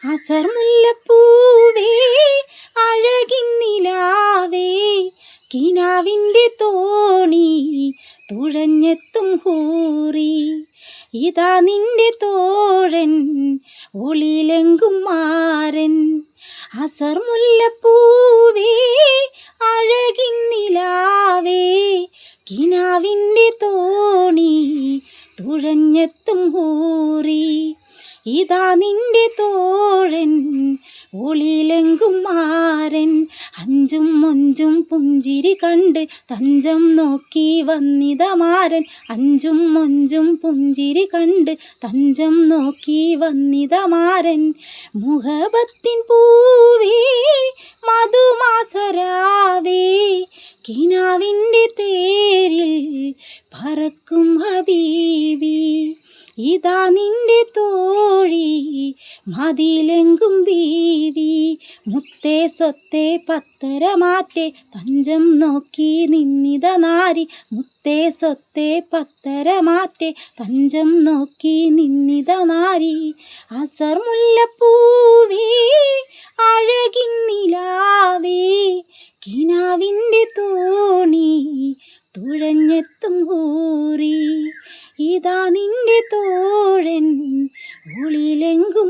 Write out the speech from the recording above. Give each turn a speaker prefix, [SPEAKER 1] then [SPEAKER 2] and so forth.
[SPEAKER 1] അസർ മുല്ലപ്പൂവേ അഴകിന്നിലാവേ കിനാവിൻ്റെ തോണി തുഴഞ്ഞെത്തും ഹൂറി ഇതാ നിന്റെ തോഴൻ ഒളിയിലെങ്കും മാരൻ. അസർ മുല്ലപ്പൂവേ അഴകിന്നിലാവേ കിനാവിൻ്റെ തോണി തുഴഞ്ഞെത്തും ഹൂറി ഇതാ നിന്റെ തോഴൻ ഒളിയിലെങ്കും മാരൻ. അഞ്ചും മൊഞ്ചും പുഞ്ചിരി കണ്ട് തഞ്ചം നോക്കി വന്നിത മാരൻ. അഞ്ചും മൊഞ്ചും പുഞ്ചിരി കണ്ട് തഞ്ചം നോക്കി വന്നിത മാരൻ. മുഹബത്തിൻ പൂവേ മധുമാസരാവേ കിനാവിൻ്റെ തേരിൽ പറക്കും ഹബീബി ഇതാ നിന്റെ തോഴി മതിലെങ്കും ബീവി. മുത്തേ സ്വത്തേ പത്തരമാറ്റേ തഞ്ചം നോക്കി നിന്നിത നാരി. മുത്തേ സ്വത്തേ പത്തരമാറ്റേ തഞ്ചം നോക്കി നിന്നിത നാരി. അസർ മുല്ലപ്പൂവേ അഴകിന്നിലാവേ കിനാവിൻ്റെ തോണി തുഴഞ്ഞെത്തും ഹൂറി ഇതാ നിന്റെ തോഴൻ ഒളിയിലെങ്കും